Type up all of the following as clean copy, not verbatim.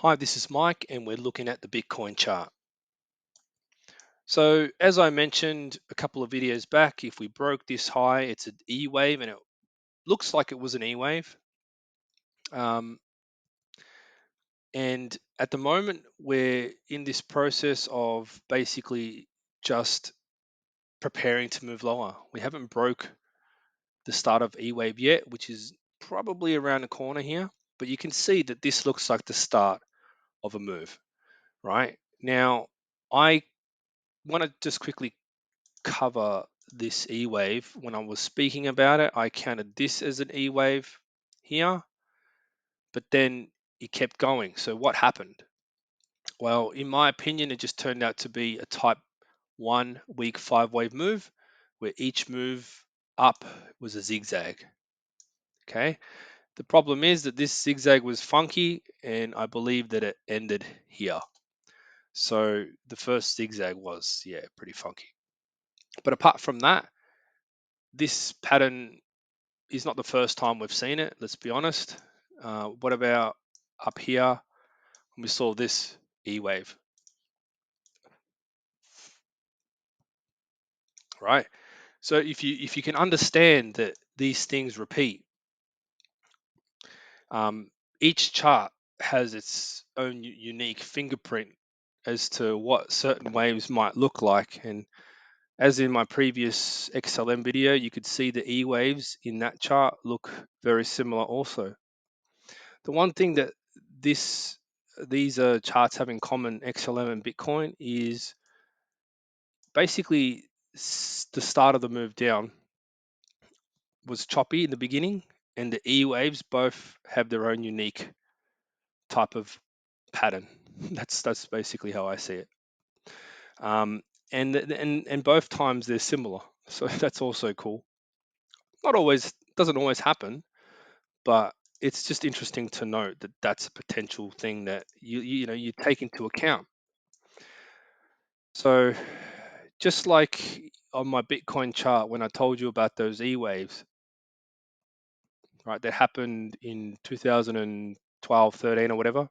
Hi, this is Mike, and we're looking at the Bitcoin chart. So, as I mentioned a couple of videos back, if we broke this high, it's an E wave, and it looks like it was an E wave. Um, and at the moment, we're in this process of basically just preparing to move lower. We haven't broke the start of E wave yet, which is probably around the corner here, but you can see that this looks like the start of a move, right? Now, I want to just quickly cover this E wave. When I was speaking about it, I counted this as an E wave here, but then it kept going. So what happened? Well, in my opinion, it just turned out to be a type 1 week 5 wave move where each move up was a zigzag. Okay. The problem is that this zigzag was funky, and I believe that it ended here. So the first zigzag was, yeah, pretty funky. But apart from that, this pattern is not the first time we've seen it. Let's be honest. What about up here? We saw this E wave, right? So if you can understand that these things repeat, um, each chart has its own unique fingerprint as to what certain waves might look like. And as in my previous XLM video, you could see the E waves in that chart look very similar also. The one thing that this these charts have in common, XLM and Bitcoin, is basically the start of the move down was choppy in the beginning, and the E waves both have their own unique type of pattern. That's basically how I see it. Um, and both times they're similar, so that's also cool. Not always, doesn't always happen, but it's just interesting to note that that's a potential thing that you take into account. So, just like on my Bitcoin chart, when I told you about those E waves, right, that happened in 2012, 13, or whatever,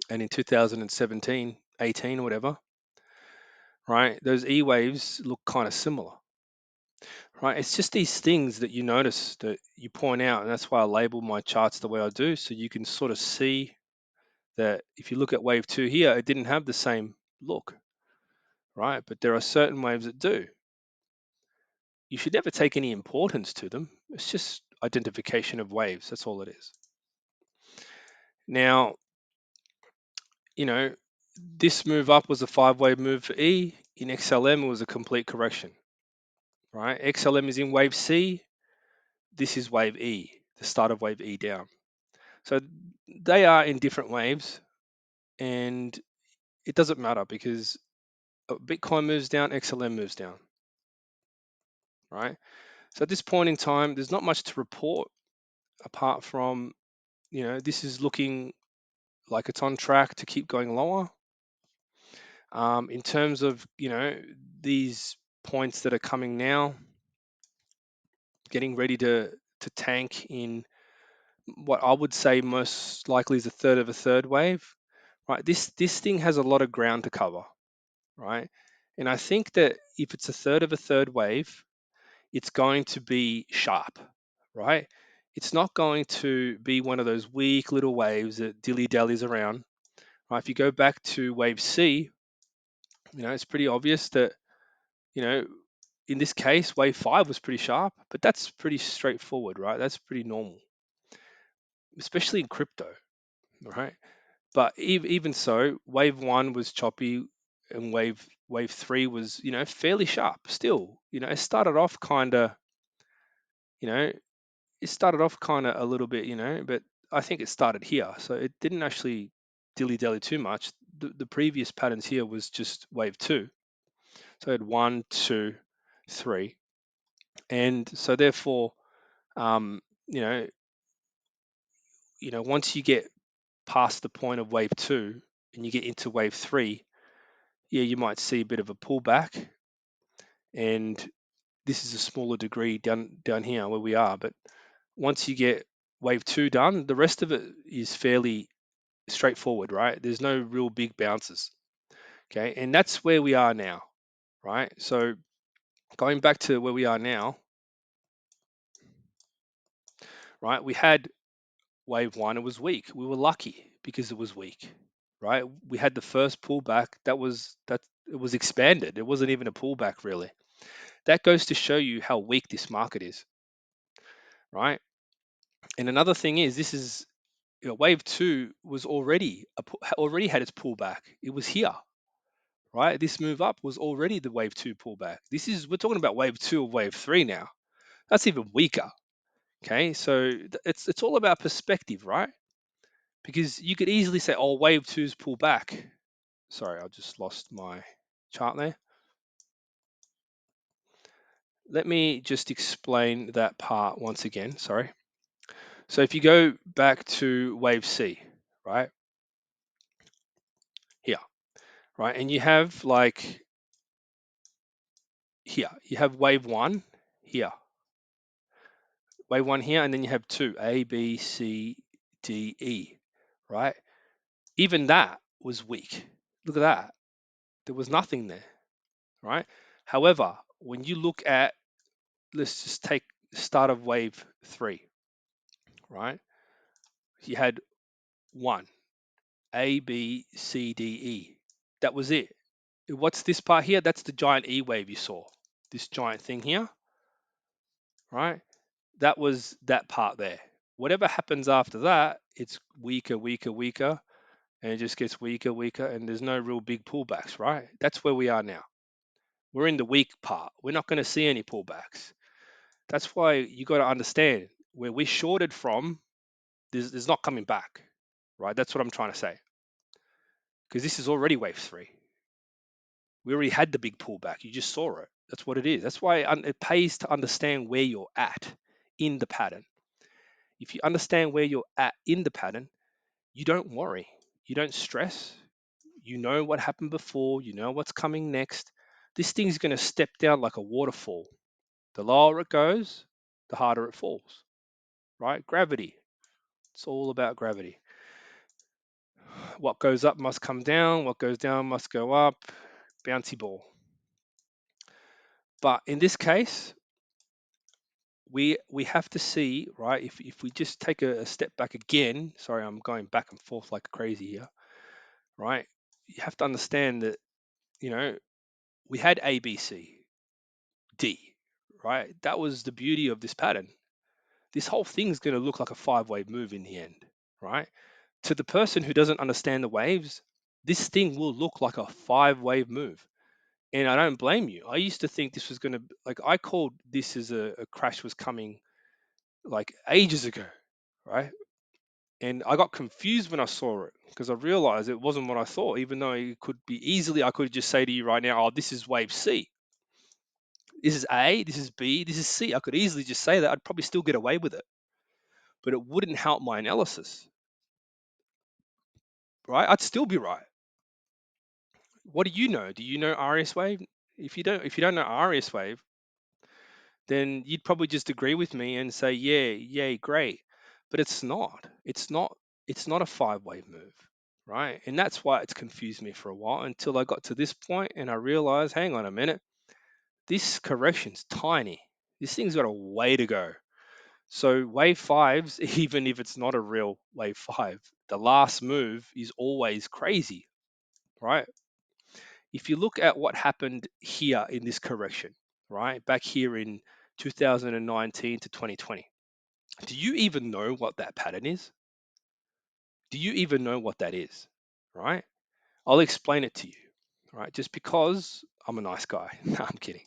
and in 2017, 18, or whatever, right, those E waves look kind of similar, right? It's just these things that you notice that you point out, and that's why I label my charts the way I do, so you can sort of see that if you look at wave two here, it didn't have the same look, right? But there are certain waves that do. You should never take any importance to them. It's just identification of waves. That's all it is. Now, you know, this move up was a 5 wave move for E. In XLM, it was a complete correction, right? XLM is in wave C. This is wave E, the start of wave E down. So they are in different waves, and it doesn't matter because Bitcoin moves down, XLM moves down, right? So at this point in time, there's not much to report apart from, this is looking like it's on track to keep going lower. In terms of, these points that are coming now, getting ready to tank in what I would say most likely is a third of a third wave, right? This thing has a lot of ground to cover, right? And I think that if it's a third of a third wave, it's going to be sharp, right? It's not going to be one of those weak little waves that dilly dallies around. Right? If you go back to wave C, it's pretty obvious that, you know, in this case, wave five was pretty sharp, but that's pretty straightforward, right? That's pretty normal, especially in crypto, right? But even so, wave one was choppy, and wave three was, fairly sharp still. It started off kind of, you know, it started off kind of a little bit, but I think it started here. So it didn't actually dilly dally too much. The previous patterns here was just wave two. So I had one, two, three. And so therefore, um, you know, once you get past the point of wave two and you get into wave three, yeah, you might see a bit of a pullback. And this is a smaller degree down here where we are. But once you get wave two done, the rest of it is fairly straightforward, right? There's no real big bounces. Okay, and that's where we are now, right? So going back to where we are now, right? We had wave one, it was weak. We were lucky because it was weak, right? We had the first pullback that it was expanded. It wasn't even a pullback really. That goes to show you how weak this market is, right? And another thing is, this is, wave two was already had its pullback. It was here, right? This move up was already the wave two pullback. We're talking about wave two or wave three now. That's even weaker. Okay, so it's all about perspective, right? Because you could easily say, oh, wave two's pull back. Sorry, I just lost my chart there. Let me just explain that part once again. Sorry. So if you go back to wave C, right? Here, right? And you have like here, you have wave one here, wave one here, and then you have two, A, B, C, D, E, right? Even that was weak. Look at that. There was nothing there, right? However, when you look at, let's just take the start of wave three, right? You had one, A, B, C, D, E. That was it. What's this part here? That's the giant E wave you saw. This giant thing here, right? That was that part there. Whatever happens after that, it's weaker, weaker, weaker, and it just gets weaker, weaker, and there's no real big pullbacks, right? That's where we are now. We're in the weak part. We're not going to see any pullbacks. That's why you got to understand where we shorted from, there's not coming back, right? That's what I'm trying to say. Because this is already wave three. We already had the big pullback. You just saw it. That's what it is. That's why it pays to understand where you're at in the pattern. If you understand where you're at in the pattern, you don't worry. You don't stress. You know what happened before. You know what's coming next. This thing's going to step down like a waterfall. The lower it goes, the harder it falls, right? Gravity. It's all about gravity. What goes up must come down. What goes down must go up. Bouncy ball. But in this case, we have to see, right? If we just take a step back again, sorry, I'm going back and forth like crazy here, right? You have to understand that, you know, we had A, B, C, D, right? That was the beauty of this pattern. This whole thing's going to look like a five-wave move in the end, right? To the person who doesn't understand the waves, this thing will look like a five-wave move. And I don't blame you. I used to think this was going to, like, I called this as a crash was coming like ages ago, right? And I got confused when I saw it because I realized it wasn't what I thought, even though it could be easily, I could just say to you right now, oh, this is wave C. This is A, this is B, this is C. I could easily just say that. I'd probably still get away with it, but it wouldn't help my analysis, right? I'd still be right. What do you know? Do you know RS wave? If you don't know RS wave, then you'd probably just agree with me and say, yeah, yay, great. But it's not. It's not a five-wave move, right? And that's why it's confused me for a while until I got to this point and I realized, hang on a minute, this correction's tiny. This thing's got a way to go. So wave fives, even if it's not a real wave five, the last move is always crazy, right? If you look at what happened here in this correction, right, back here in 2019 to 2020, do you even know what that pattern is? Do you even know what that is? Right? I'll explain it to you. Right? Just because I'm a nice guy. No, I'm kidding.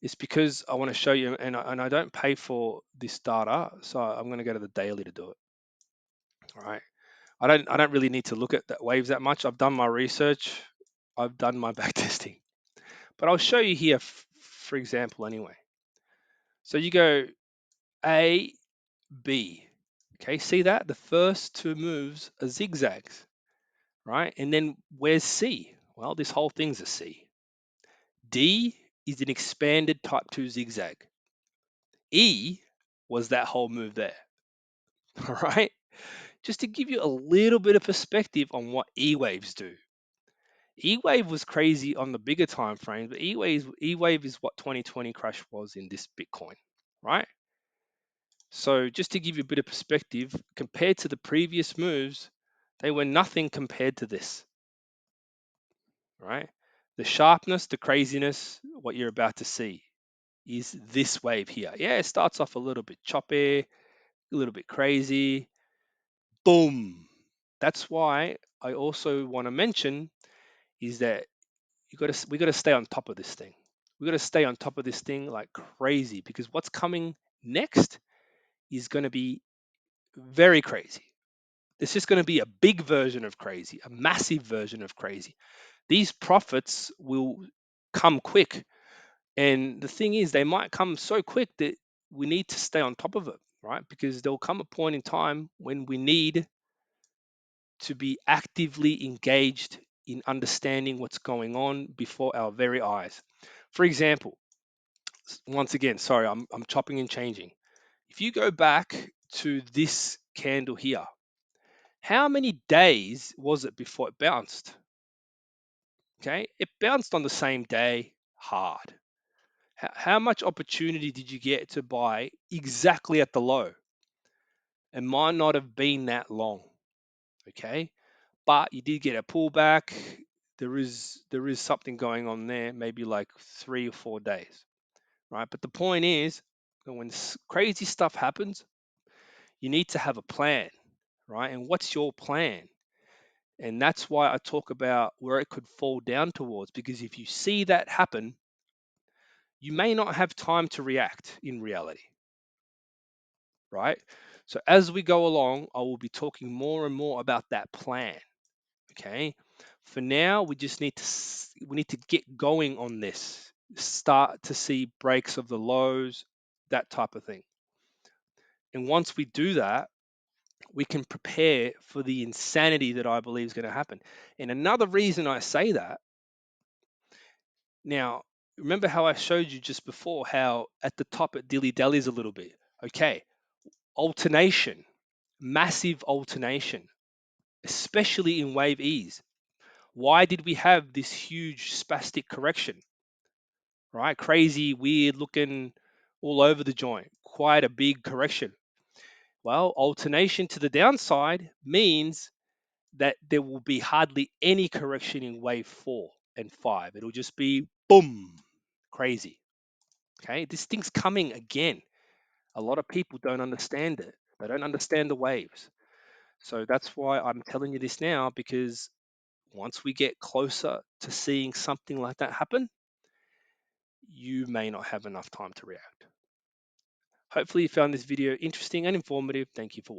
It's because I want to show you, and I don't pay for this data, so I'm going to go to the daily to do it. All right. I don't really need to look at that waves that much. I've done my research. I've done my back testing. But I'll show you here, for example, anyway. So you go A, B. Okay, see that? The first two moves are zigzags, right? And then where's C? Well, this whole thing's a C. D is an expanded type 2 zigzag. E was that whole move there, all right? just to give you a little bit of perspective on what E-waves do. E-wave was crazy on the bigger time frames, but E-wave is what 2020 crash was in this Bitcoin, right? So just to give you a bit of perspective, compared to the previous moves, they were nothing compared to this, right? The sharpness, the craziness, what you're about to see is this wave here. Yeah, it starts off a little bit choppy, a little bit crazy. Boom. That's why I also want to mention is that we got to stay on top of this thing. We got to stay on top of this thing like crazy because what's coming next is going to be very crazy. It's just going to be a big version of crazy, a massive version of crazy. These profits will come quick. And the thing is, they might come so quick that we need to stay on top of it, right? Because there'll come a point in time when we need to be actively engaged in understanding what's going on before our very eyes. For example, once again, sorry, I'm chopping and changing. If you go back to this candle here, how many days was it before it bounced? Okay, it bounced on the same day hard. How much opportunity did you get to buy exactly at the low? It might not have been that long, okay? But you did get a pullback. There is something going on there, maybe like 3 or 4 days, right? But the point is, that when crazy stuff happens, you need to have a plan, right? And what's your plan? And that's why I talk about where it could fall down towards, because if you see that happen, you may not have time to react in reality, right? So as we go along, I will be talking more and more about that plan. Okay. For now, we just need to we need to get going on this. Start to see breaks of the lows, that type of thing. And once we do that, we can prepare for the insanity that I believe is going to happen. And another reason I say that, now, remember how I showed you just before how at the top it dilly-dallies a little bit. Okay, alternation, massive alternation, especially in wave E's. Why did we have this huge spastic correction? Right? Crazy, weird looking all over the joint. Quite a big correction. Well, alternation to the downside means that there will be hardly any correction in wave 4 and 5. It'll just be boom, crazy. Okay, this thing's coming again. A lot of people don't understand it. They don't understand the waves. So that's why I'm telling you this now, because once we get closer to seeing something like that happen, you may not have enough time to react. Hopefully you found this video interesting and informative. Thank you for watching.